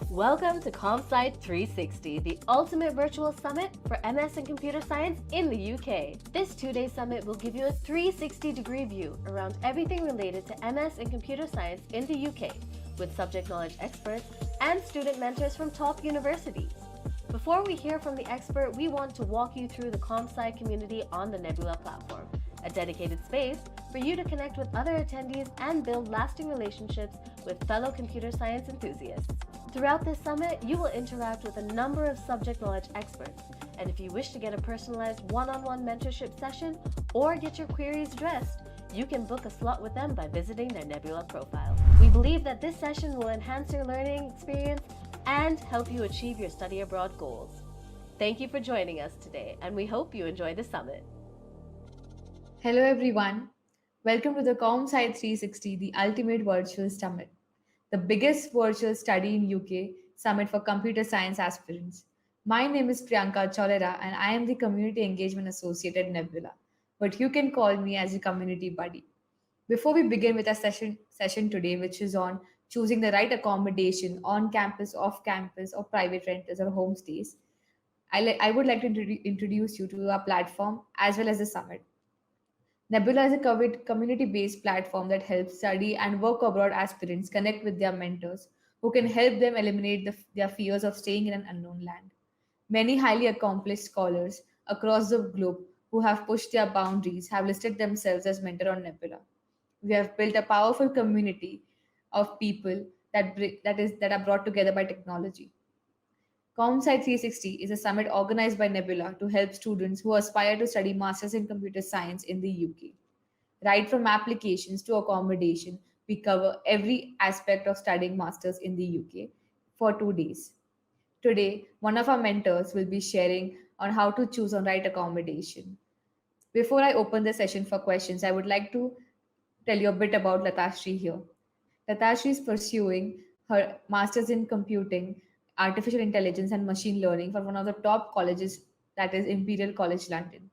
Welcome to CompSci360, the ultimate virtual summit for MS and computer science in the UK. This two-day summit will give you a 360-degree view around everything related to MS and computer science in the UK, with subject knowledge experts and student mentors from top universities. Before we hear from the expert, we want to walk you through the CompSci community on the Nebula platform, a dedicated space for you to connect with other attendees and build lasting relationships with fellow computer science enthusiasts. Throughout this summit, you will interact with a number of subject knowledge experts, and if you wish to get a personalized one-on-one mentorship session or get your queries addressed, you can book a slot with them by visiting their Nebula profile. We believe that this session will enhance your learning experience and help you achieve your study abroad goals. Thank you for joining us today, and we hope you enjoy the summit. Hello everyone. Welcome to the CompSci360, the ultimate virtual summit, the biggest virtual study in UK summit for computer science aspirants. My name is Priyanka Cholera and I am the Community Engagement Associate at Nebula, but you can call me as a community buddy. Before we begin with our session today, which is on choosing the right accommodation on campus, off campus, or private rentals or homestays, I would like to introduce you to our platform as well as the summit. Nebula is a community based platform that helps study and work abroad aspirants connect with their mentors who can help them eliminate their fears of staying in an unknown land. Many highly accomplished scholars across the globe who have pushed their boundaries have listed themselves as mentor on Nebula. We have built a powerful community of people that are brought together by technology. CompSci 360 is a summit organized by Nebula to help students who aspire to study masters in computer science in the UK. Right from applications to accommodation, we cover every aspect of studying masters in the UK for 2 days. Today, one of our mentors will be sharing on how to choose on right accommodation. Before I open the session for questions, I would like to tell you a bit about Lathashree here. Lathashree is pursuing her master's in computing, artificial intelligence, and machine learning from one of the top colleges, that is Imperial College London.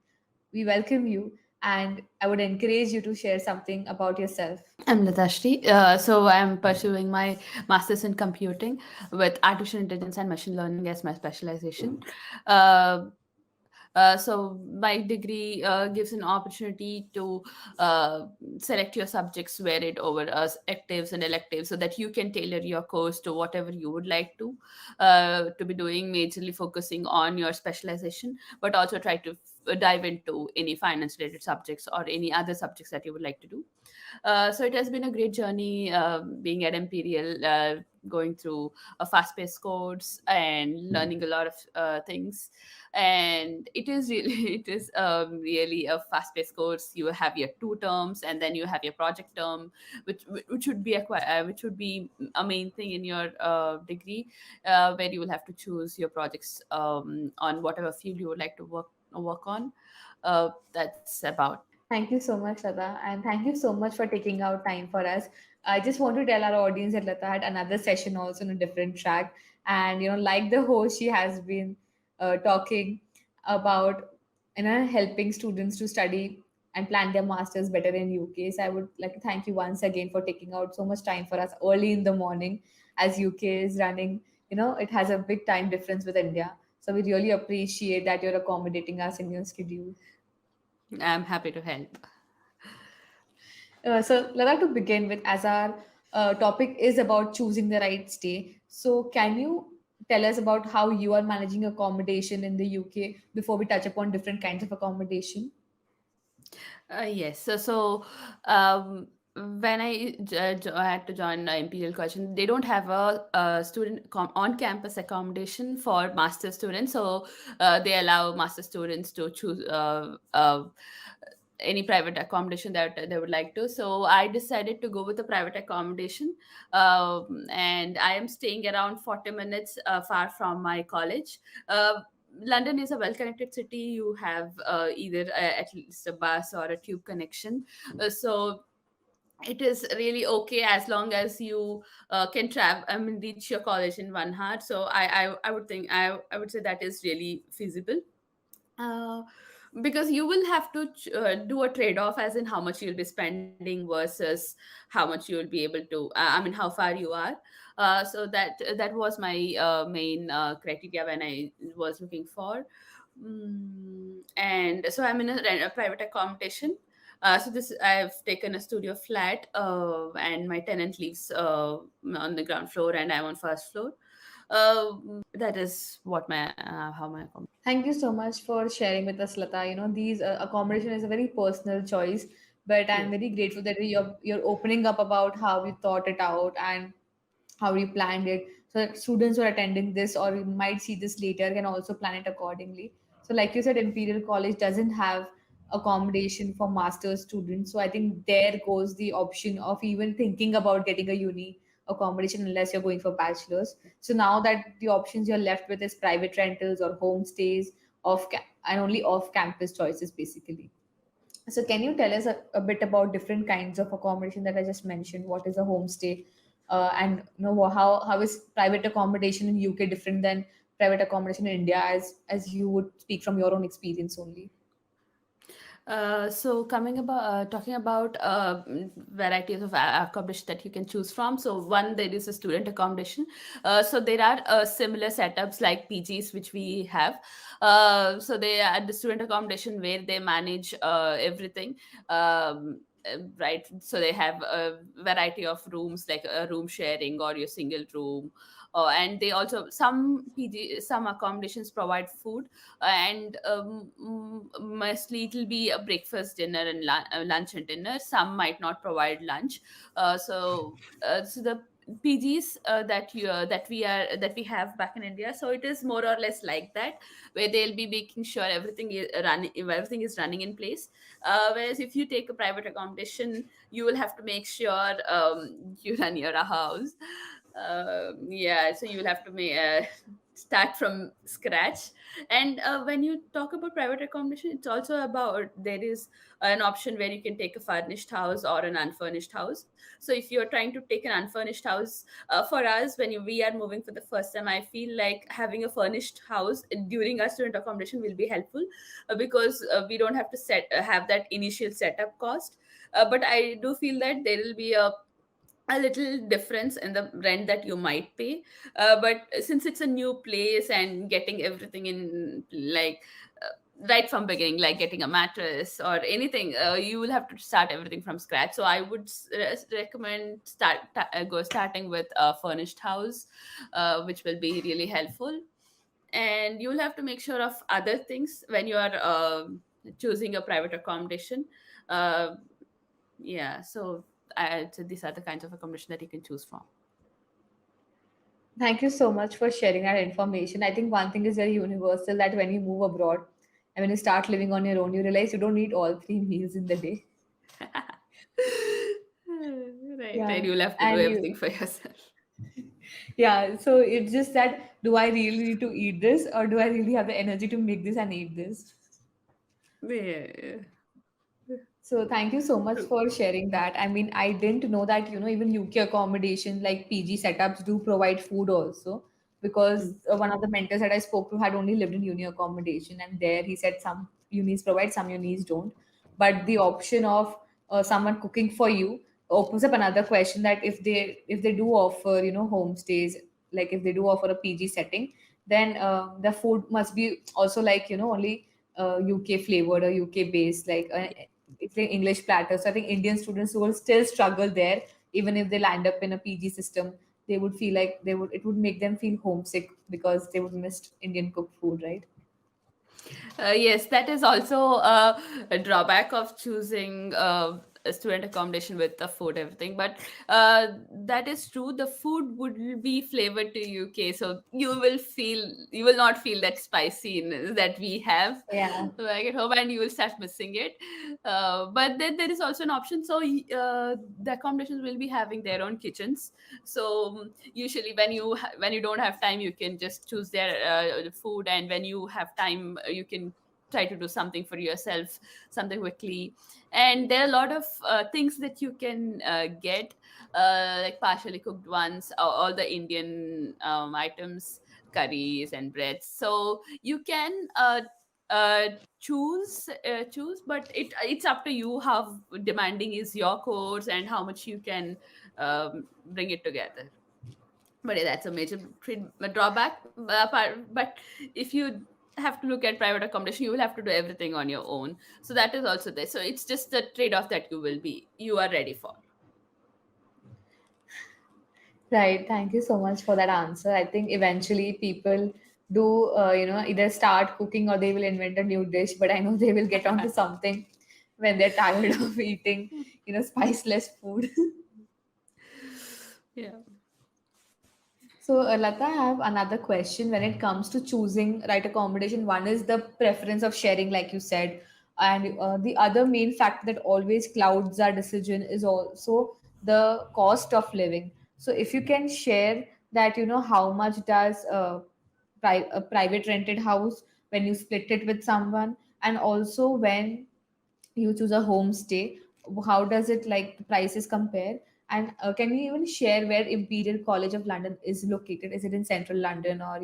We welcome you, and I would encourage you to share something about yourself. I'm Lathashree. So I'm pursuing my master's in computing with artificial intelligence and machine learning as my specialization. Uh, so my degree gives an opportunity to uh, select your subjects, varied over electives and electives, so that you can tailor your course to whatever you would like to be doing, majorly focusing on your specialization, but also try to dive into any finance related subjects or any other subjects that you would like to do. So it has been a great journey being at Imperial, going through a fast-paced course and learning a lot of things. And it is really, it is really a fast-paced course. You have your two terms, and then you have your project term, which would be which would be a main thing in your degree, where you will have to choose your projects on whatever field you would like to work on. That's about. Thank you so much, Lata, and thank you so much for taking out time for us. I just want to tell our audience that Lata had another session also on a different track, and like the host, she has been talking about helping students to study and plan their masters better in UK. So I would like to thank you once again for taking out so much time for us early in the morning, as UK is running. It has a big time difference with India, so we really appreciate that you're accommodating us in your schedule. I'm happy to help. So, Lala, to begin with, as our topic is about choosing the right stay, so can you tell us about how you are managing accommodation in the UK before we touch upon different kinds of accommodation? Yes. Um, when I had to join Imperial College, they don't have a student on-campus accommodation for master students. So they allow master students to choose any private accommodation that they would like to. So I decided to go with a private accommodation, and I am staying around 40 minutes far from my college. London is a well-connected city. You have either at least a bus or a tube connection. So it is really okay as long as you can travel. I mean, reach your college in 1 hour. So I would say that is really feasible. Uh, because you will have to do a trade off, as in how much you'll be spending versus how much you'll be able to I mean how far you are. So that was my main criteria when I was looking for. And so I'm in a private accommodation. So this I've taken a studio flat, and my tenant lives on the ground floor and I'm on first floor. That is what my how my accommodation. Thank you so much for sharing with us, Lata. These accommodation is a very personal choice, but I'm Yes. very grateful that you're opening up about how you thought it out and how you planned it, so that students who are attending this or you might see this later can also plan it accordingly. So, like you said, Imperial College doesn't have accommodation for master's students, so I think there goes the option of even thinking about getting a uni accommodation unless you're going for bachelor's. So now that the options you're left with is private rentals or homestays and only off campus choices basically. So can you tell us a bit about different kinds of accommodation that I just mentioned? What is a homestay, and how is private accommodation in UK different than private accommodation in India, as you would speak from your own experience only? So coming about talking about varieties of accommodation that you can choose from. So one, there is a student accommodation. So there are similar setups like PGs which we have. So they are the student accommodation where they manage everything. Right, so they have a variety of rooms like a room sharing or your single room, and they also some accommodations provide food, and mostly it'll be a breakfast, dinner, and lunch and dinner. Some might not provide lunch. So the PGs that we have back in India, so it is more or less like that, where they'll be making sure everything is running in place. Whereas if you take a private accommodation, you will have to make sure you run your house. Yeah, so you will have to start from scratch. And when you talk about private accommodation, it's also about there is an option where you can take a furnished house or an unfurnished house. So if you're trying to take an unfurnished house, for us, we are moving for the first time, I feel like having a furnished house during our student accommodation will be helpful, because we don't have to have that initial setup cost. But I do feel that there will be a little difference in the rent that you might pay. But since it's a new place and getting everything in, like, right from beginning, like getting a mattress or anything, you will have to start everything from scratch. So I would recommend starting with a furnished house, which will be really helpful. And you'll have to make sure of other things when you are choosing a private accommodation. uh, yeah, so these are the kinds of accommodation that you can choose from. Thank you so much for sharing that information. I think one thing is very universal, that when you move abroad and when you start living on your own, you realize you don't need all three meals in the day. Right, Yeah, right. You'll have to do and everything you for yourself. yeah, so it's just that, do I really need to eat this, or do I really have the energy to make this and eat this? Yeah, So thank you so much true. for sharing that. I mean, I didn't know that, even UK accommodation like PG setups do provide food also, because Mm. one of the mentors that I spoke to had only lived in uni accommodation, and there he said some unis provide, some unis don't. But the option of someone cooking for you opens up another question, that if they do offer, homestays, like if they do offer a PG setting, then the food must be also like, only UK flavored or UK based, like it's like English platter. So I think Indian students who will still struggle there, even if they land up in a PG system, they would feel like it would make them feel homesick because they would miss Indian cooked food, right? Yes, that is also a drawback of choosing a student accommodation with the food, everything. But that is true. The food would be flavored to UK, so you will not feel that spiciness that we have Yeah. back at home, and you will start missing it. But then there is also an option. So the accommodations will be having their own kitchens. So usually when you don't have time, you can just choose their food, and when you have time, you can try to do something for yourself, something quickly. And there are a lot of things that you can get, like partially cooked ones, all the Indian items, curries and breads. So you can uh, choose, but it's up to you how demanding is your course and how much you can bring it together. But yeah, that's a major drawback. But if you have to look at private accommodation, you will have to do everything on your own, so that is also there. So it's just the trade-off that you are ready for. Right. Thank you so much for that answer. I think eventually people do, either start cooking or they will invent a new dish. But I know they will get onto something when they're tired of eating, spiceless food. Yeah. So, Lata, I have another question when it comes to choosing right accommodation. One is the preference of sharing, like you said, and the other main factor that always clouds our decision is also the cost of living. So, if you can share that, how much does a private rented house when you split it with someone, and also when you choose a homestay, how does it like the prices compare? And can you even share where Imperial College of London is located? Is it in central London, or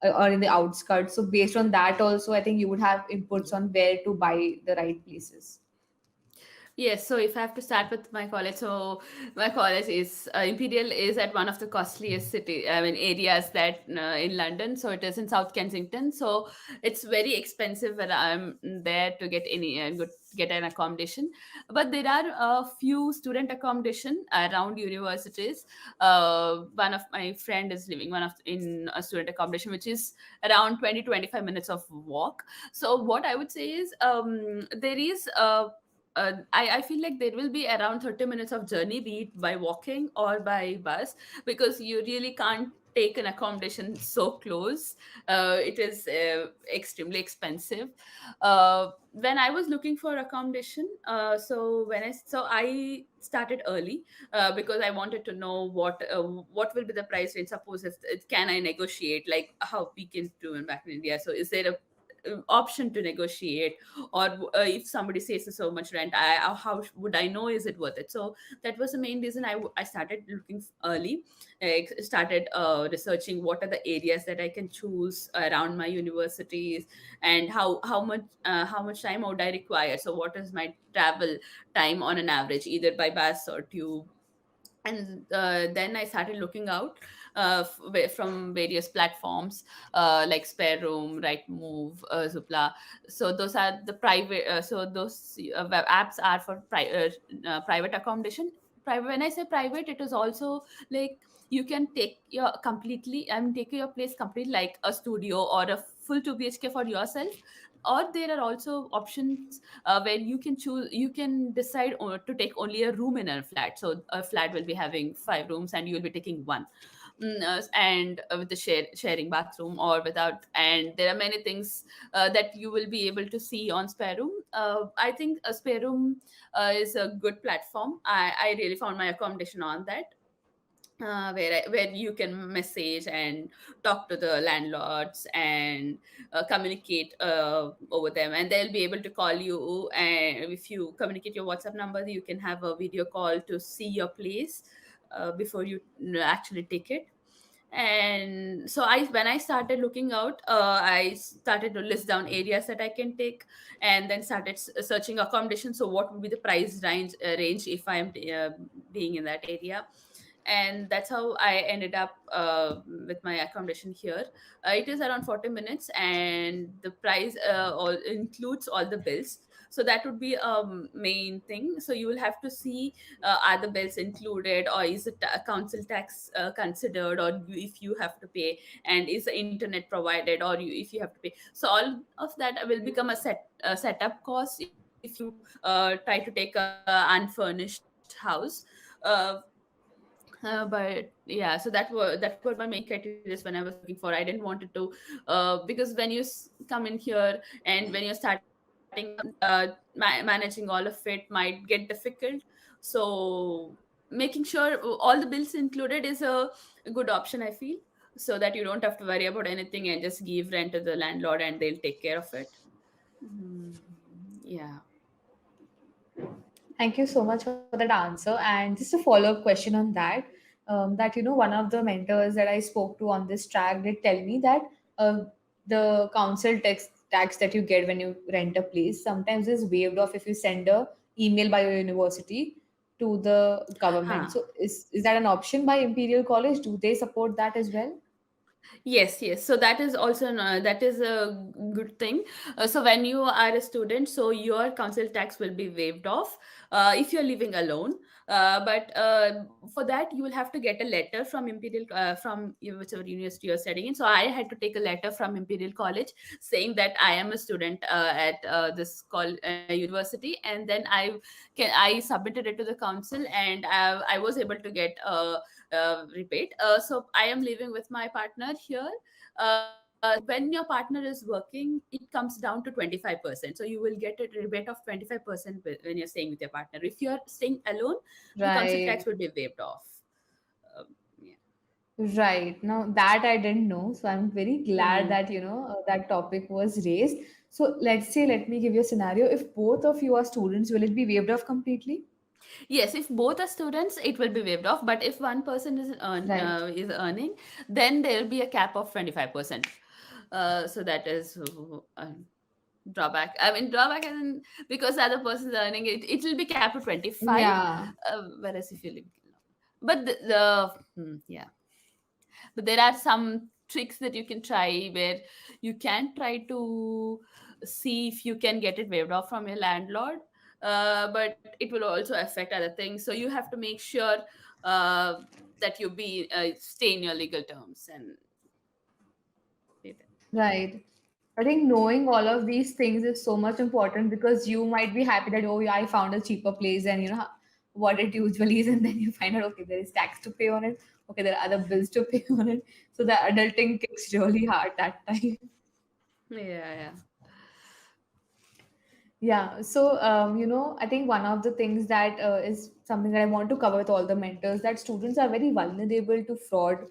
or in the outskirts? So based on that also, I think you would have inputs on where to buy the right places. Yes, so if I have to start with my college, so my college is Imperial is at one of the costliest areas that in London. So it is in South Kensington. So it's very expensive when I'm there to get any get an accommodation. But there are a few student accommodation around universities. One of my friend is living in a student accommodation, which is around 20 to 25 minutes of walk. So what I would say is there is I feel like there will be around 30 minutes of journey, be it by walking or by bus, because you really can't take an accommodation so close. It is extremely expensive. When I was looking for accommodation, so I started early because I wanted to know what will be the price range. Suppose if can I negotiate like how we can do in back in India. So is there a option to negotiate, or if somebody says so much rent, how would I know is it worth it? So that was the main reason I started looking early. I started researching what are the areas that I can choose around my universities, and how much time would I require. So what is my travel time on an average, either by bus or tube. And then I started looking out from various platforms like Spare Room, Rightmove, Zoopla. So those are the private. So those web apps are for private accommodation. Private. When I say private, it is also like you can take your completely. Take your place completely like a studio or a full 2 BHK for yourself. Or there are also options where you can choose, you can decide to take only a room in a flat. So a flat will be having 5 rooms and you will be taking one. And with the sharing bathroom or without. And there are many things that you will be able to see on Spare Room. I think a Spare Room is a good platform. I really found my accommodation on that, where you can message and talk to the landlords and communicate over them, and they'll be able to call you. And if you communicate your WhatsApp number, you can have a video call to see your place before you actually take it. And so I when I started looking out, I started to list down areas that I can take, and then started searching accommodation. So what would be the price range if I'm being in that area. And that's how I ended up with my accommodation here. It is around 40 minutes, and the price all includes all the bills. So that would be a main thing. So you will have to see, are the bills included, or is the council tax considered, or if you have to pay, and is the internet provided, or if you have to pay. So all of that will become a setup cost if you try to take a unfurnished house. uh, but yeah, so that were my main criteria when I was looking for. I didn't want it to because when you come in here and when you're starting out, managing all of it might get difficult. So making sure all the bills included is a good option, I feel, so that you don't have to worry about anything and just give rent to the landlord and they'll take care of it. Mm, yeah. Thank you so much for that answer. And just a follow up question on that, that one of the mentors that I spoke to on this track did tell me that uh, the council tax tax that you get when you rent a place sometimes is waived off if you send a email by your university to the government. Huh. So is that an option by Imperial College? Do they support that as well? Yes, yes. So that is also that is a good thing. So when you are a student, so your council tax will be waived off if you're living alone. But for that, you will have to get a letter from Imperial from whichever university you're studying in. So I had to take a letter from Imperial College saying that I am a student at this university, and then I submitted it to the council, and I was able to get repaid. So I am living with my partner here. When your partner is working, it comes down to 25%. So you will get a rebate of 25% when you're staying with your partner. If you're staying alone, the council tax Right. will be waived off. Yeah. Right. Now that I didn't know. So I'm very glad Mhm. that, that topic was raised. So let's say, let me give you a scenario. If both of you are students, will it be waived off completely? Yes, if both are students, it will be waived off. But if one person Right. is earning, then there will be a cap of 25%. So that is drawback. I mean, drawback as in because the other person's earning it, it will be capped to 25. Yeah. Whereas if you live, but yeah, but there are some tricks that you can try where you can try to see if you can get it waived off from your landlord. But it will also affect other things, so you have to make sure uh, that you be stay in your legal terms and pay them. Right. I think knowing all of these things is so much important because you might be happy that, oh, yeah, I found a cheaper place and what it usually is. And then you find out, okay, there is tax to pay on it. Okay, there are other bills to pay on it. So the adulting kicks really hard that time. Yeah, yeah. Yeah, so I think one of the things that is something that I want to cover with all the mentors that students are very vulnerable to fraud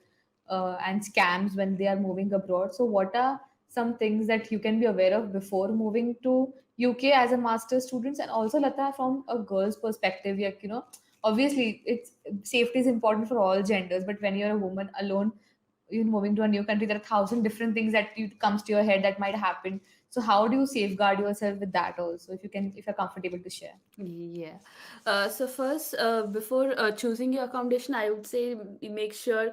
and scams when they are moving abroad. So, what are some things that you can be aware of before moving to UK as a master's students, and also Lata from a girl's perspective? Like, obviously, it's safety is important for all genders, but when you're a woman alone, moving to a new country, there are 1,000 different things that comes to your head that might happen. So how do you safeguard yourself with that also, if you're comfortable to share? Yeah. So first, before choosing your accommodation, I would say make sure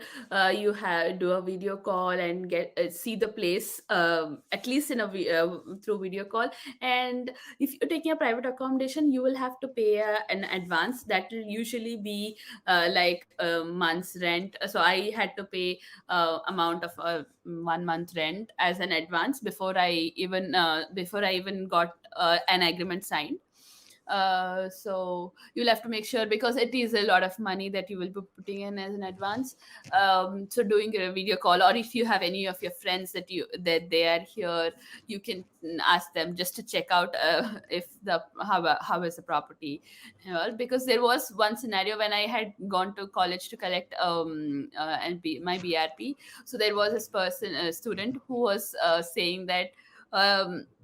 you have do a video call and get see the place at least in through video call. And if you're taking a private accommodation, you will have to pay an advance that will usually be like a month's rent. So I had to pay amount of 1 month rent as an advance before I even got an agreement signed. So you'll have to make sure because it is a lot of money that you will be putting in as an advance. So doing a video call, or if you have any of your friends that they are here, you can ask them just to check out if the how is the property and all. Because there was one scenario when I had gone to college to collect my BRP. So there was this a student who was saying that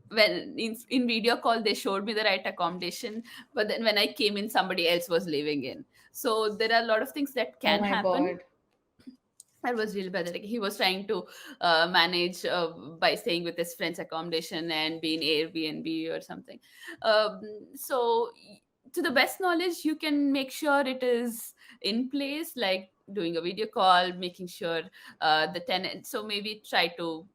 when in video call they showed me the right accommodation, but then when I came in somebody else was living in. So there are a lot of things that Oh can my happen. God. That was really pathetic. He was trying to manage by staying with his friend's accommodation and be in Airbnb or something. Um, so, to the best knowledge, you can make sure it is in place, like doing a video call, making sure the tenant. So maybe try to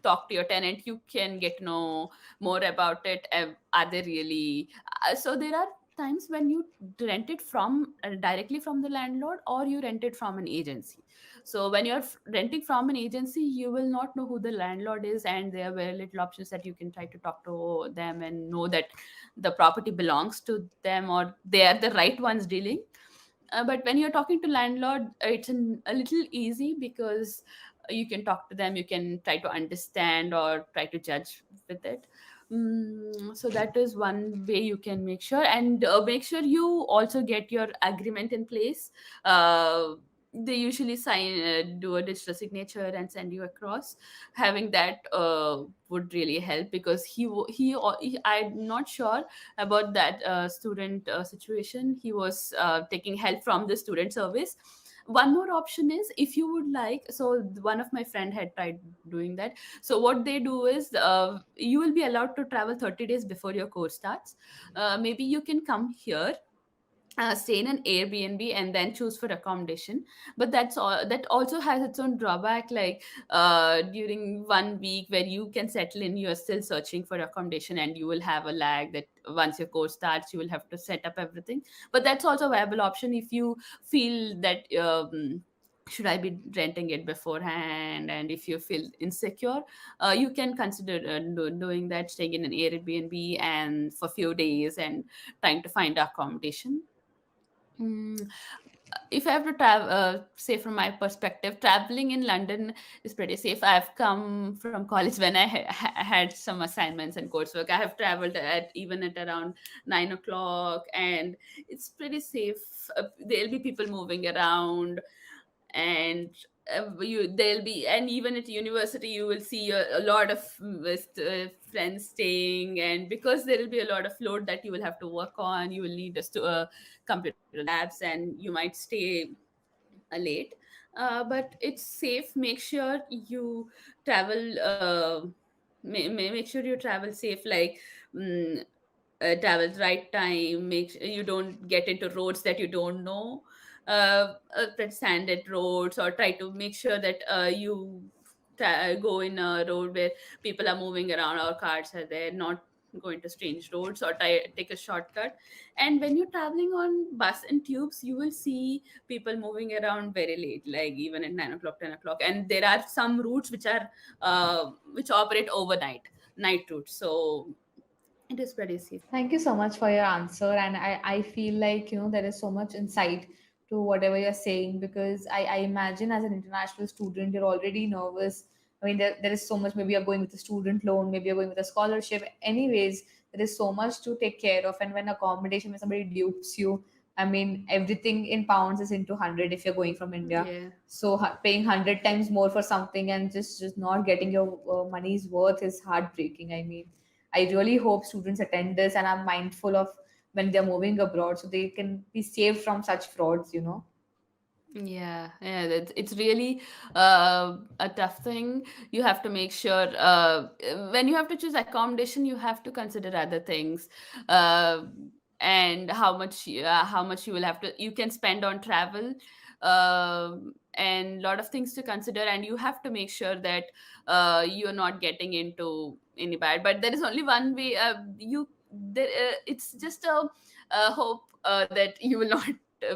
talk to your tenant. You can get to know more about it. Are they really? So there are times when you rent it from directly from the landlord, or you rent it from an agency. So when you're renting from an agency, you will not know who the landlord is, and there are very little options that you can try to talk to them and know that the property belongs to them or they are the right ones dealing. But when you're talking to landlord, it's a little easy because you can talk to them, you can try to understand or try to judge with it. So that is one way you can make sure, and make sure you also get your agreement in place. They usually do a digital signature and send you across. Having that would really help because I'm not sure about that student situation. He was taking help from the student service. One more option is, if you would like, so one of my friend had tried doing that. So what they do is, you will be allowed to travel 30 days before your course starts. Maybe you can come here, stay in an Airbnb, and then choose for accommodation. But that's all. That also has its own drawback. Like, during 1 week where you can settle in, you are still searching for accommodation, and you will have a lag that once your course starts, you will have to set up everything. But that's also a viable option if you feel that. Should I be renting it beforehand? And if you feel insecure, you can consider doing that, staying in an Airbnb and for few days and trying to find accommodation. Mm, if I have to travel, say from my perspective, traveling in London is pretty safe. I've come from college when I had some assignments and coursework. I have traveled at even at around 9 o'clock, and it's pretty safe. There'll be people moving around, and there'll be, and even at university you will see a lot of friends staying, and because there will be a lot of load that you will have to work on, you will need computer labs, and you might stay late. But it's safe. Make sure you travel, make sure you travel safe, like, mm, travel right time. Make sure you don't get into roads that you don't know, that sanded roads, or try to make sure that you go in a road where people are moving around or cars are there, not going to strange roads, or take a shortcut. And when you're traveling on bus and tubes, you will see people moving around very late, like even at 9 o'clock, 10 o'clock. And there are some routes which are which operate overnight, night routes. So it is pretty safe. Thank you so much for your answer. And I feel like, there is so much insight to whatever you're saying, because I imagine as an international student, you're already nervous. I mean, there is so much. Maybe you're going with a student loan, maybe you're going with a scholarship. Anyways, there is so much to take care of. And when accommodation, when somebody dupes you, I mean, everything in pounds is into 100 if you're going from India. Yeah. So paying 100 times more for something and just not getting your money's worth is heartbreaking. I mean, I really hope students attend this and are mindful of when they're moving abroad so they can be saved from such frauds. Yeah, it's really a tough thing. You have to make sure, when you have to choose accommodation, you have to consider other things, uh, and how much you will have to, you can spend on travel, and lot of things to consider. And you have to make sure that you're not getting into any bad. But there is only one way. It's just a hope that you will not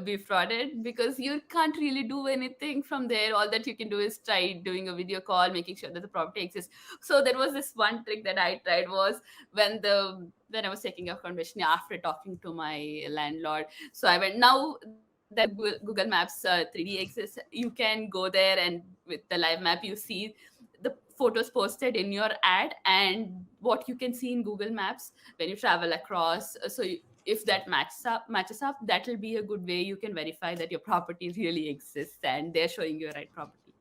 be frauded, because you can't really do anything from there. All that you can do is try doing a video call, making sure that the property exists. So there was this one trick that I tried, was when I was taking accommodation, after talking to my landlord. So I went, now that Google Maps 3D exists, you can go there, and with the live map you see the photos posted in your ad and what you can see in Google Maps when you travel across. If that matches up, that will be a good way you can verify that your property really exists and they're showing you a right property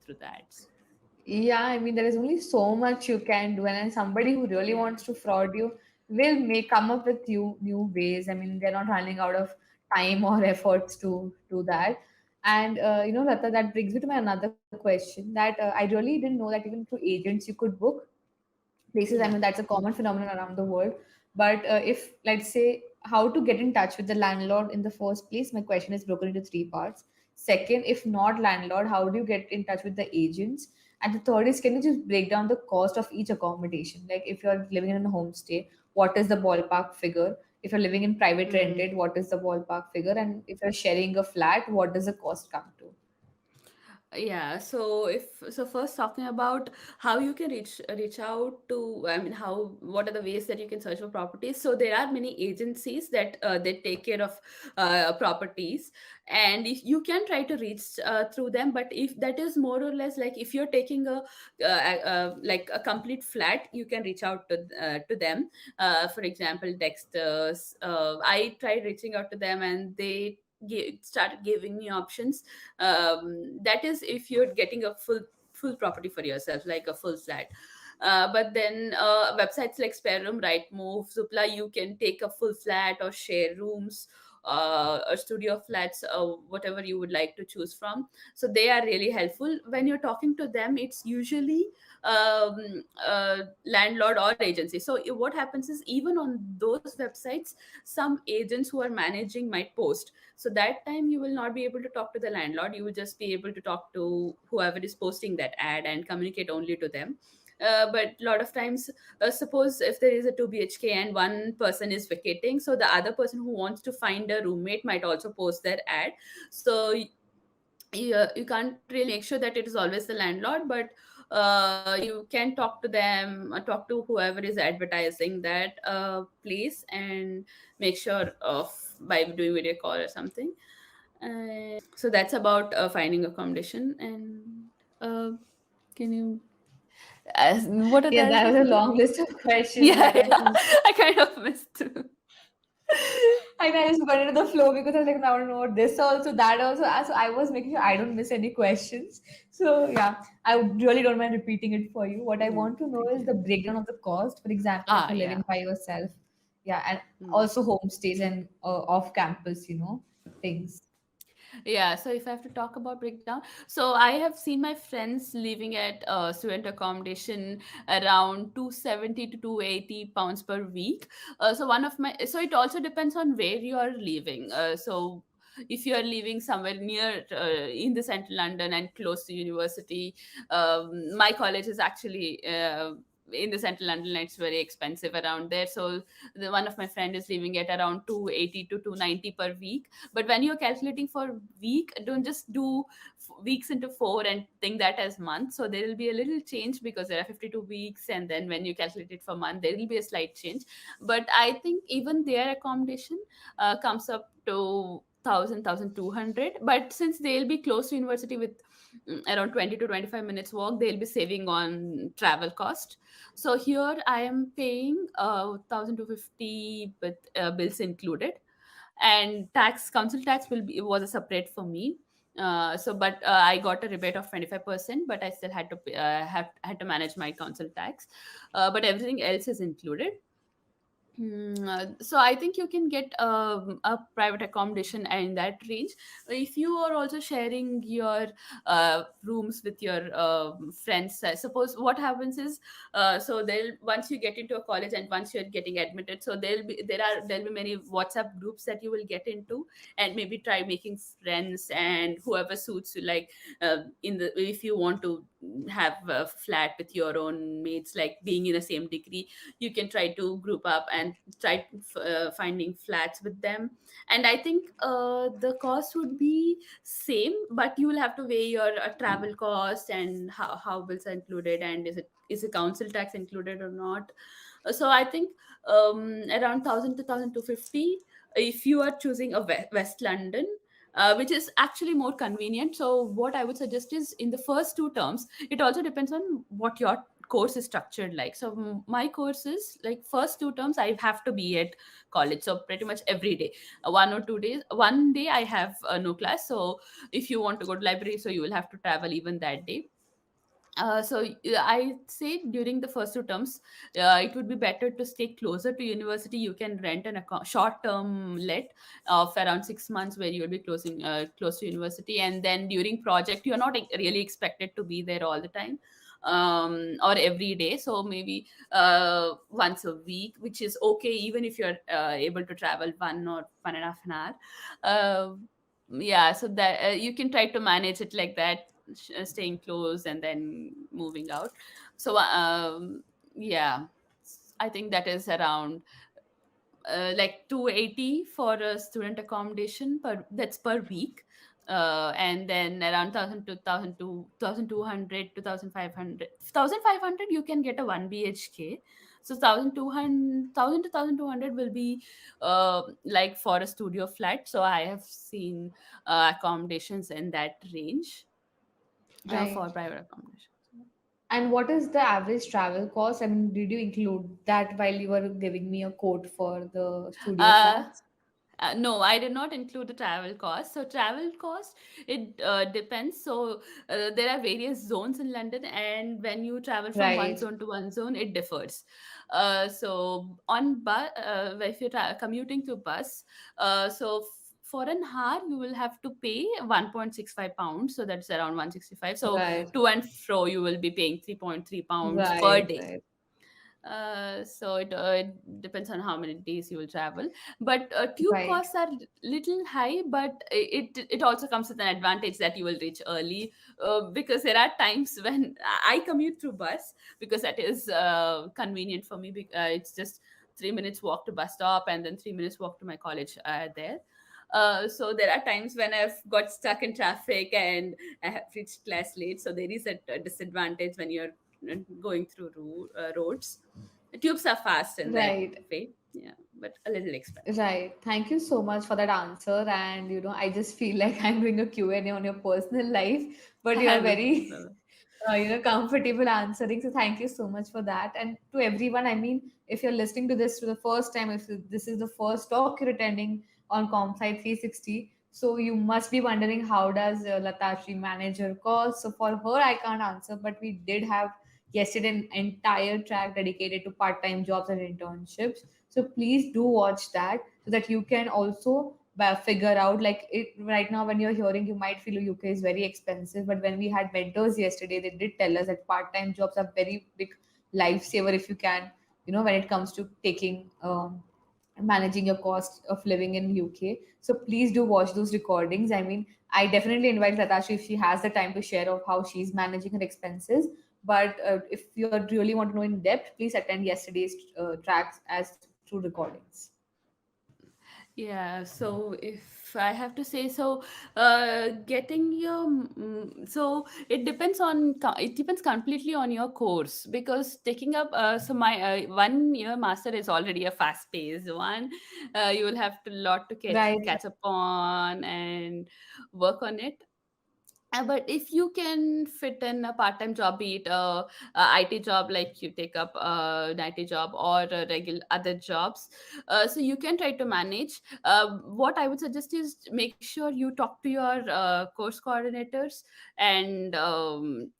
through the ads. Yeah, I mean, there is only so much you can do, and then somebody who really wants to fraud you will make come up with new ways. I mean, they're not running out of time or efforts to do that. And Lata, that brings me to my another question that I really didn't know that even through agents you could book places. I Yeah. mean, that's a common phenomenon around the world. But if, let's say, how to get in touch with the landlord in the first place, my question is broken into three parts. Second, if not landlord, how do you get in touch with the agents? And the third is, can you just break down the cost of each accommodation? Like, if you're living in a homestay, what is the ballpark figure? If you're living in private Mm. rented, what is the ballpark figure? And if you're sharing a flat, what does the cost come to? Yeah, so first, talking about how you can reach out to, I mean, how what are the ways that you can search for properties. So there are many agencies that they take care of properties, and if you can try to reach through them. But if that is more or less, like if you're taking like a complete flat, you can reach out to them. For example, Dexter's, I tried reaching out to them, and they started giving me options. That is if you're getting a full property for yourself, like a full flat. But then websites like Spare Room, Right Move, Zoopla, you can take a full flat or share rooms, or studio flats, whatever you would like to choose from. So they are really helpful. When you're talking to them, it's usually landlord or agency. So what happens is, even on those websites, some agents who are managing might post. So that time you will not be able to talk to the landlord, you will just be able to talk to whoever is posting that ad and communicate only to them. But a lot of times, suppose if there is a 2 bhk and one person is vacating, so the other person who wants to find a roommate might also post their ad. So you can't really make sure that it is always the landlord, but you can talk to them, talk to whoever is advertising that place, and make sure of by doing video call or something. So that's about finding accommodation. And can you what are the Yeah, other that was a questions? long list of questions Yeah, that I yeah. think I kind of missed through. I just got into the flow because I was like, I don't know this also, that also. So I was making sure I don't miss any questions. So yeah, really don't mind repeating it for you. What I Mm, want to know thank is you. the breakdown of the cost. For example, if Ah, you're living yeah. by yourself, yeah, and Mm. also homestays and off campus, things. Yeah, so if I have to talk about breakdown, so I have seen my friends living at student accommodation around 270 to 280 pounds per week. So one of my, so it also depends on where you are living. So if you are living somewhere near in the central London and close to university, my college is actually in the central London. It's very expensive around there. So one of my friend is living at around 280 to 290 per week. But when you're calculating for week, don't just do weeks into four and think that as months. So there will be a little change because there are 52 weeks, and then when you calculate it for month, there will be a slight change. But I think even their accommodation comes up to 1,200. But since they'll be close to university with around 20 to 25 minutes walk, they'll be saving on travel cost. So here I am paying 1,250 with bills included, and tax, council tax will be, was a separate for me. So but I got a rebate of 25%, but I still had to had to manage my council tax. But everything else is included. So I think you can get a private accommodation in that range. If you are also sharing your rooms with your friends, suppose what happens is, so they'll, once you get into a college and once you're getting admitted, so there'll be many WhatsApp groups that you will get into, and maybe try making friends and whoever suits you. Like in the, if you want to have a flat with your own mates, like being in the same degree, you can try to group up and try finding flats with them. And I think the cost would be same, but you will have to weigh your travel cost and how bills are included, and is the council tax included or not. So I think around 1,000 to 1,250 if you are choosing a West London, which is actually more convenient. So what I would suggest is, in the first two terms, it also depends on what your course is structured like. So my course is like, first two terms I have to be at college, so pretty much every day, 1 or 2 days. One day I have no class, so if you want to go to library, so you will have to travel even that day. So I say during the first two terms, it would be better to stay closer to university. You can rent an short-term let of around 6 months, where you will be close to university, and then during project you are not really expected to be there all the time, or every day. So maybe once a week, which is okay, even if you're able to travel 1 or 1.5 hour. Uh, yeah, so that you can try to manage it like that, staying close and then moving out. So yeah, I think that is around like 280 for a student accommodation per, that's per week. And then around 1,000 to 1,200 to 1,500 you can get a 1 bhk. So 1,200 to 1,200 will be like for a studio flat. So I have seen accommodations in that range Right. for private accommodation. And what is the average travel cost? I mean, did you include that while you were giving me a quote for the studio Uh, flats? No, I did not include the travel cost. So travel cost, it depends. So there are various zones in London, and when you travel from one Right, zone to one zone, it differs. So on bus, if you're commuting to bus, for an hour you will have to pay 1.65 pounds. So that's around 165. So right, to and fro, you will be paying 3.3 pounds per right, day. right, It depends on how many days you will travel, but tube right, costs are little high, but it also comes with an advantage that you will reach early, because there are times when I commute through bus because that is convenient for me. It's just 3 minutes walk to bus stop and then 3 minutes walk to my college there. So there are times when I've got stuck in traffic and I have reached class late. So there is a disadvantage when you're going through roads. The tubes are fast in that right. way, yeah, but a little expensive. Right. Thank you so much for that answer. And I just feel like I'm doing a Q&A on your personal life, but you're No very, problem. comfortable answering. So thank you so much for that. And to everyone, I mean, if you're listening to this for the first time, if this is the first talk you're attending on CompSci 360, so you must be wondering how does Lathashree manage her course. So for her, I can't answer, but we did have yesterday an entire track dedicated to part-time jobs and internships. So please do watch that so that you can also figure out like it right now when you're hearing you might feel UK is very expensive, but when we had mentors yesterday they did tell us that part-time jobs are very big lifesaver if you can, when it comes to taking managing your cost of living in UK. So please do watch those recordings. I mean, I definitely invite Latasha if she has the time to share of how she's managing her expenses. But if you really want to know in depth, please attend yesterday's tracks as through recordings. Yeah, so if I have to say so, getting your so it depends completely on your course, because taking up so my 1 year master is already a fast paced one. You will have to lot to Right, catch up on and work on it. But if you can fit in a part-time job, be it a IT job, like you take up an IT job or a regular other jobs, so you can try to manage. What I would suggest is make sure you talk to your course coordinators and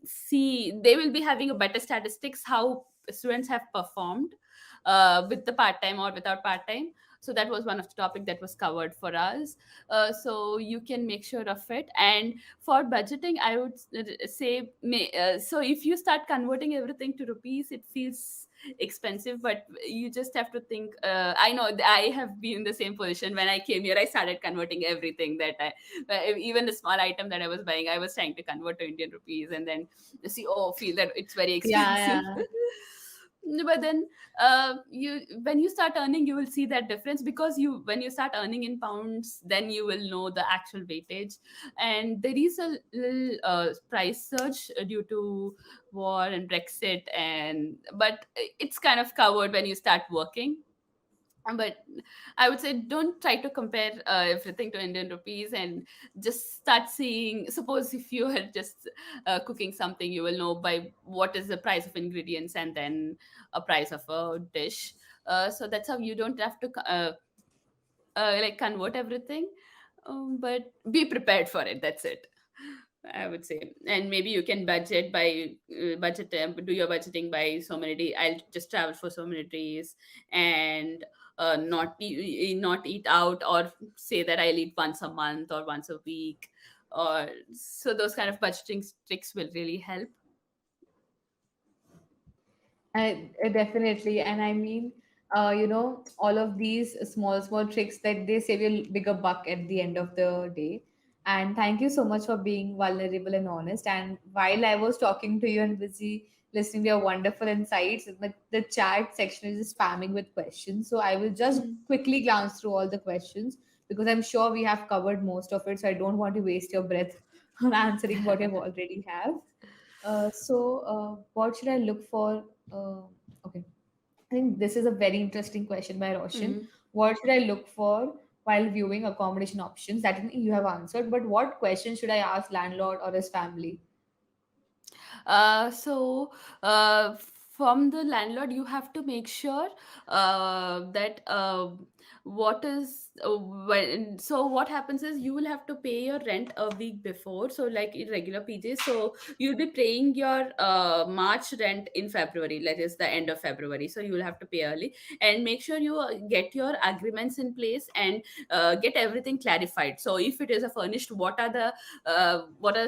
see, they will be having a better statistics how students have performed with the part-time or without part-time. So that was one of the topic that was covered for us. So you can make sure of it. And for budgeting, I would say so if you start converting everything to rupees, it feels expensive, but you just have to think. I know I have been in the same position. When I came here, I started converting everything that even the small item that I was buying, I was trying to convert to Indian rupees, and then see, oh, feel that it's very yeah, expensive. But then you when you start earning, you will see that difference, because you when you start earning in pounds, then you will know the actual weightage. And there is a little price surge due to war and Brexit, and but it's kind of covered when you start working. But I would say don't try to compare everything to Indian rupees, and just start seeing. Suppose if you are just cooking something, you will know by what is the price of ingredients and then a price of a dish. So that's how you don't have to like convert everything, but be prepared for it. That's it, I would say. And maybe you can do your budgeting by so many days. I'll just travel for so many days, and not eat out, or say that I'll eat once a month or once a week, or so those kind of budgeting tricks will really help. Definitely. And I mean, all of these small tricks that they save you a bigger buck at the end of the day. And thank you so much for being vulnerable and honest. And while I was talking to you and busy listening to your wonderful insights, the chat section is just spamming with questions. So I will just Mm. quickly glance through all the questions because I'm sure we have covered most of it. So I don't want to waste your breath on answering what you already have. What should I look for? Uh, okay, I think this is a very interesting question by Roshan. Mm. What should I look for while viewing accommodation options? That I think you have answered, but what question should I ask landlord or his family? So from the landlord, you have to make sure that what is when so what happens is you will have to pay your rent a week before, so like in regular PJs. So you'll be paying your March rent in February, that is the end of February, so you will have to pay early. And make sure you get your agreements in place, and get everything clarified. So if it is a furnished, what are the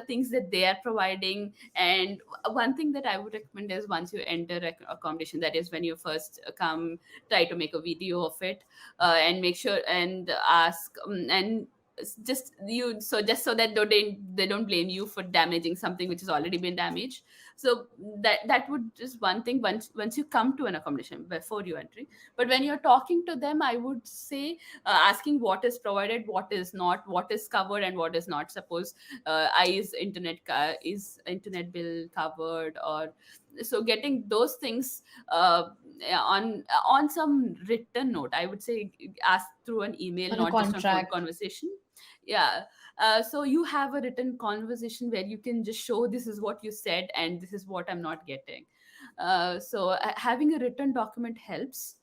things that they are providing. And one thing that I would recommend is, once you enter accommodation, that is when you first come, try to make a video of it, and make sure and ask, and just so that they don't blame you for damaging something which has already been damaged. So that would just one thing, once you come to an accommodation before you entering. But when you're talking to them, I would say, asking what is provided, what is not, what is covered and what is not. Suppose is internet bill covered, or so getting those things on some written note, I would say. Ask through an email, On a not just on phone contract. conversation. Yeah. So you have a written conversation where you can just show, this is what you said and this is what I'm not getting. Having a written document helps.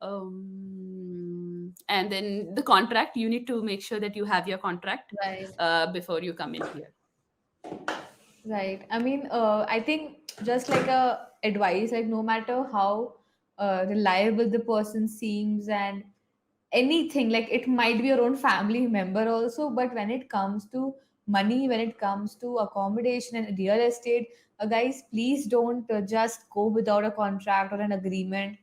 And then the contract, you need to make sure that you have your contract Right. before you come in here. Right. I mean, I think just like a advice, like no matter how reliable the person seems and anything, like it might be your own family member also, but when it comes to money, when it comes to accommodation and real estate, guys, please don't just go without a contract or an agreement.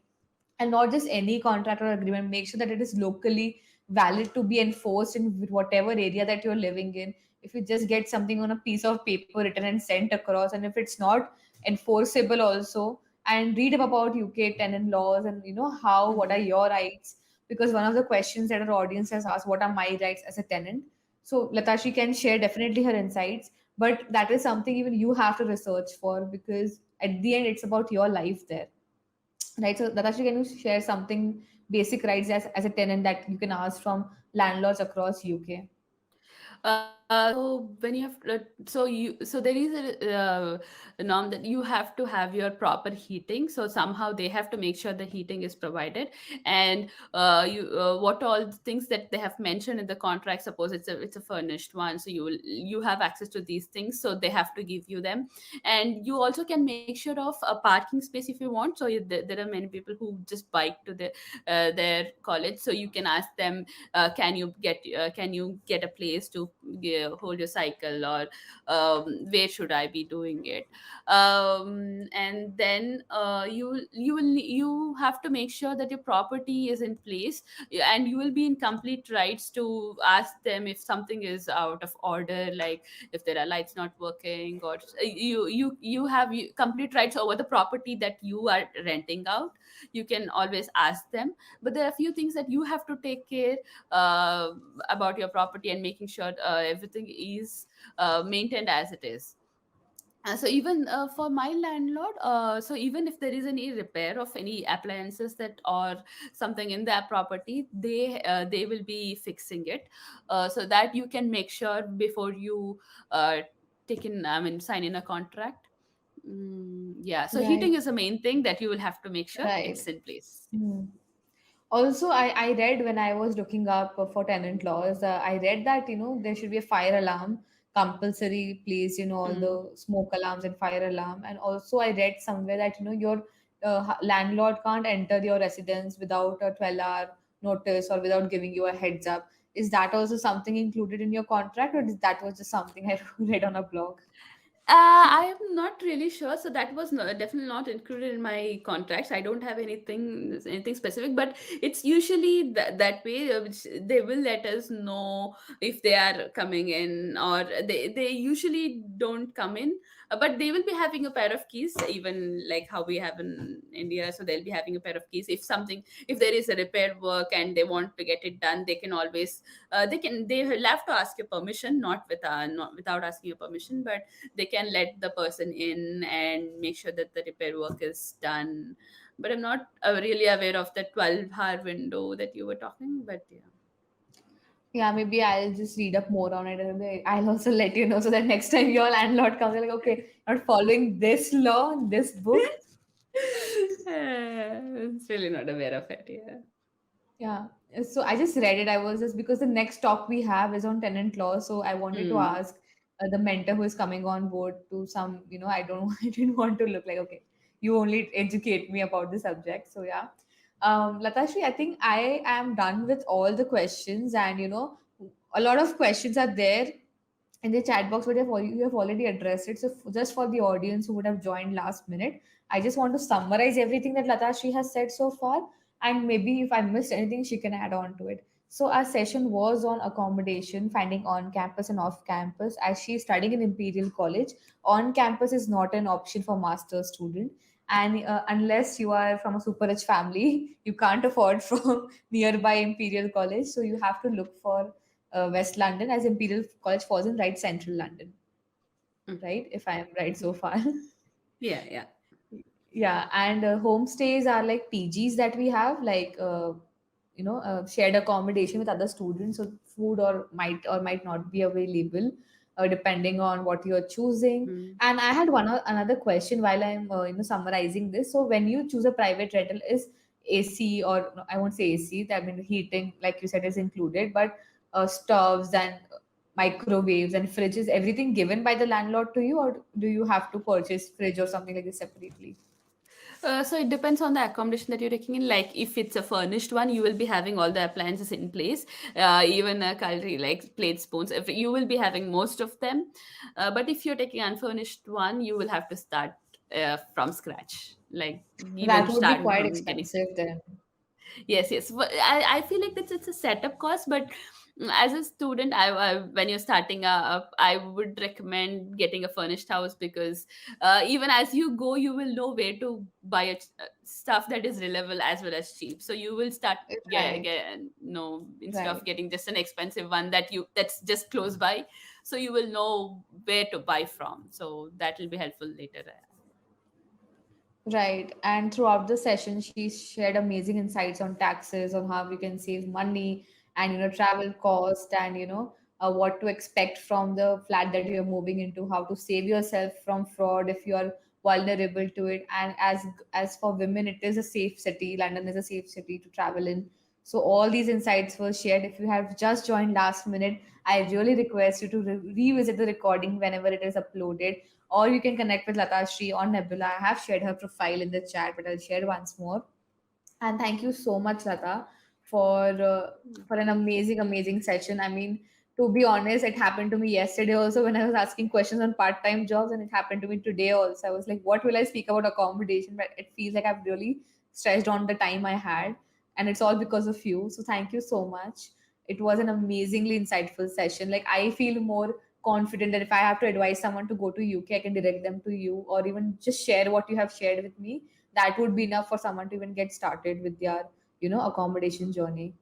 And not just any contract or agreement, make sure that it is locally valid to be enforced in whatever area that you're living in. If you just get something on a piece of paper written and sent across, and if it's not enforceable also, and read up about UK tenant laws, and how, what are Mhm. your rights. Because one of the questions that our audience has asked, what are my rights as a tenant? So Latashi can share definitely her insights, but that is something even you have to research for, because at the end it's about your life there. Right. So Natasha, can you share something basic rights as a tenant that you can ask from landlords across UK? So when you have so there is a norm that you have to have your proper heating. So somehow they have to make sure the heating is provided. And you what all the things that they have mentioned in the contract. Suppose it's a furnished one, so you have access to these things, so they have to give you them. And you also can make sure of a parking space if you want. So there are many people who just bike to their college, so you can ask them, can you get a place to hold your cycle, or where should I be doing it. And then you have to make sure that your property is in place, and you will be in complete rights to ask them if something is out of order, like if there are lights not working, or you have complete rights over the property that you are renting out. You can always ask them. But there are a few things that you have to take care uh, about your property, and making sure everything is maintained as it is. So even for my landlord, so even if there is any repair of any appliances that or something in their property, they will be fixing it, so that you can make sure before you sign in a contract. Yeah, so heating Right. is the main thing that you will have to make sure Right. it's in place. Hmm. Also, I read when I was looking up for tenant laws, I read that there should be a fire alarm compulsory placed, all Mm. the smoke alarms and fire alarm. And also I read somewhere that your landlord can't enter your residence without a 12-hour notice or without giving you a heads up. Is that also something included in your contract, or is that was just something I read on a blog? I am not really sure. So that was definitely not included in my contracts. I don't have anything specific, but it's usually that way. Which they will let us know if they are coming in, or they usually don't come in. But they will be having a pair of keys, even like how we have in India. So they'll be having a pair of keys. If there is a repair work and they want to get it done, they can always they will have to ask your permission, not without asking your permission, but they can let the person in and make sure that the repair work is done. But I'm not really aware of the 12-hour window that you were talking, but yeah. Yeah, maybe I'll just read up more on it, and maybe I'll also let you know, so that next time your landlord comes, you're like, okay, not following this law, this book. It's really not aware of it, yeah. Yeah. So I just read it. I was just because the next talk we have is on tenant law. So I wanted to Hmm. ask the mentor who is coming on board to some, I don't, I didn't want to look like, okay, you only educate me about the subject. So yeah. Lathashree, I think I am done with all the questions, and a lot of questions are there in the chat box, but you have already addressed it. So just for the audience who would have joined last minute, I just want to summarize everything that Lathashree has said so far, and maybe if I missed anything, she can add on to it. So our session was on accommodation, finding on campus and off campus. As she's studying in Imperial College, on campus is not an option for master's student. And unless you are from a super rich family, you can't afford from nearby Imperial College. So you have to look for West London, as Imperial College falls in right central London, right? If I am right so far. Yeah, yeah. Yeah, and homestays are like PGs that we have, like shared accommodation with other students. So food or might not be available, depending on what you're choosing. Hmm. And I had another question while I'm summarizing this. So when you choose a private rental, is AC, or no, I won't say AC. That means heating, like you said, is included, but stoves and microwaves and fridges, everything given by the landlord to you, or do you have to purchase fridge or something like this separately? So it depends on the accommodation that you're taking in. Like if it's a furnished one, you will be having all the appliances in place, even a cutlery like plates, spoons. If you will be having most of them, but if you're taking unfurnished one, you will have to start from scratch. Like you will That would be start quite getting. expensive then. Yes, yes. But I feel like that's it's a setup cost, but as a student, when you're starting up, I would recommend getting a furnished house because even as you go, you will know where to buy stuff that is reliable as well as cheap. So you will start Right, no, instead of right, getting just an expensive one that's just close by, so you will know where to buy from. So that will be helpful later. right. And throughout the session, she shared amazing insights on taxes, on how you can save money, and travel cost, and what to expect from the flat that you're moving into, how to save yourself from fraud if you are vulnerable to it. And as for women, it is a safe city. London is a safe city to travel in. So all these insights were shared. If you have just joined last minute, I really request you to revisit the recording whenever it is uploaded, or you can connect with Lathashree on Nebula. I have shared her profile in the chat, but I'll share once more. And thank you so much, Lata, for uh, for an amazing, amazing session. I mean, to be honest, it happened to me yesterday also when I was asking questions on part-time jobs, and it happened to me today also. I was like, what will I speak about accommodation? But it feels like I've really stretched on the time I had, and it's all because of you. So thank you so much. It was an amazingly insightful session. Like I feel more confident that if I have to advise someone to go to UK, I can direct them to you, or even just share what you have shared with me. That would be enough for someone to even get started with their accommodation journey.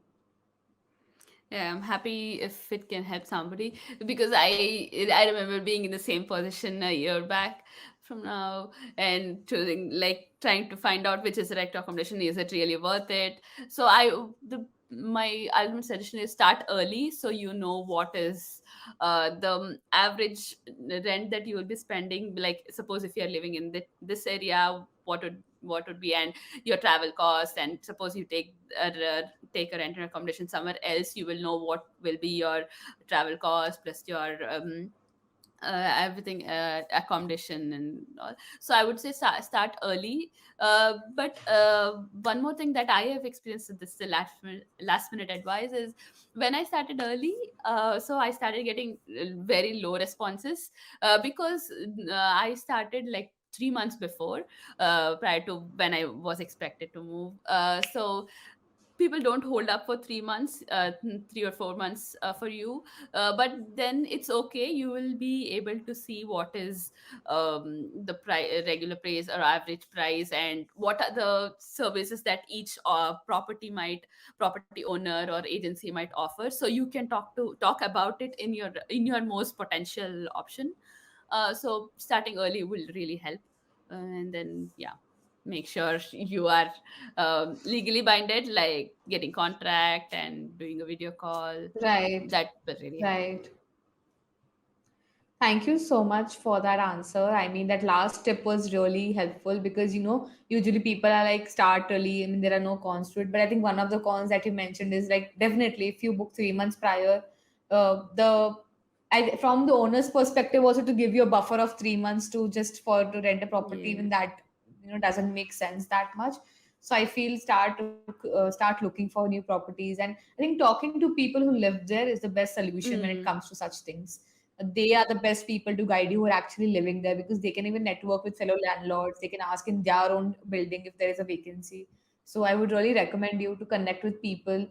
Yeah, I'm happy if it can help somebody because I remember being in the same position a year back from now and choosing like trying to find out which is the right accommodation. Is it really worth it? So the my ultimate suggestion is start early so you know what is the average rent that you will be spending. Like suppose if you are living in this area, what would be and your travel cost, and suppose you take a rent and accommodation somewhere else, you will know what will be your travel cost plus your everything, accommodation and all. So I would say start early. But one more thing that I have experienced with this, the last minute advice is when I started early, so I started getting very low responses because I started like 3 months before, prior to when I was expected to move. So people don't hold up for 3 months, 3 or 4 months for you, but then it's okay. You will be able to see what is the regular price or average price, and what are the services that each property owner or agency might offer, so you can talk about it in your most potential option. So starting early will really help. And then yeah, make sure you are legally binded, like getting contract and doing a video call. Right, That will really help. right. Thank you so much for that answer. I mean, that last tip was really helpful because, usually people are like start early. I mean, there are no cons to it. But I think one of the cons that you mentioned is like definitely if you book 3 months prior, the from the owner's perspective also to give you a buffer of 3 months to just for to rent a property, even Yes. that doesn't make sense that much. So I feel start looking for new properties, and I think talking to people who live there is the best solution when it Mm. comes to such things. They are the best people to guide you who are actually living there because they can even network with fellow landlords. They can ask in their own building if there is a vacancy. So I would really recommend you to connect with people.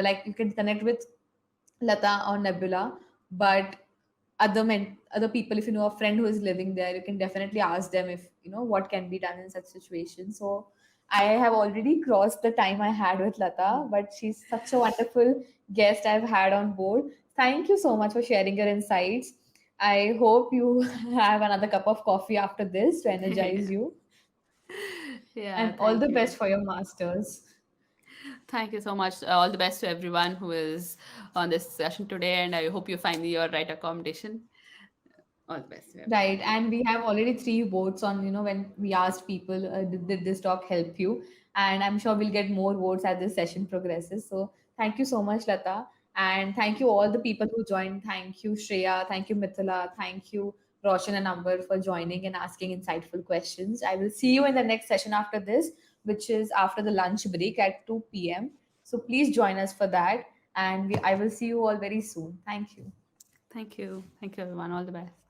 Like you can connect with Lata or Nebula, but other people, if you know a friend who is living there, you can definitely ask them if what can be done in such situations. So I have already crossed the time I had with Lata, but she's such a wonderful guest I've had on board. Thank you so much for sharing your insights. I hope you have another cup of coffee after this to energize you, Yeah, and all thank the you. best for your masters. Thank you so much. All the best to everyone who is on this session today, and I hope you find your right accommodation. All the best to everyone. Right, and we have already 3 votes on, when we asked people, did this talk help you? And I'm sure we'll get more votes as this session progresses. So thank you so much, Lata. And thank you all the people who joined. Thank you, Shreya. Thank you, Mithila. Thank you, Roshan and Amber, for joining and asking insightful questions. I will see you in the next session after this, which is after the lunch break at 2 p.m. So please join us for that. And I will see you all very soon. Thank you. Thank you. Thank you, everyone. All the best.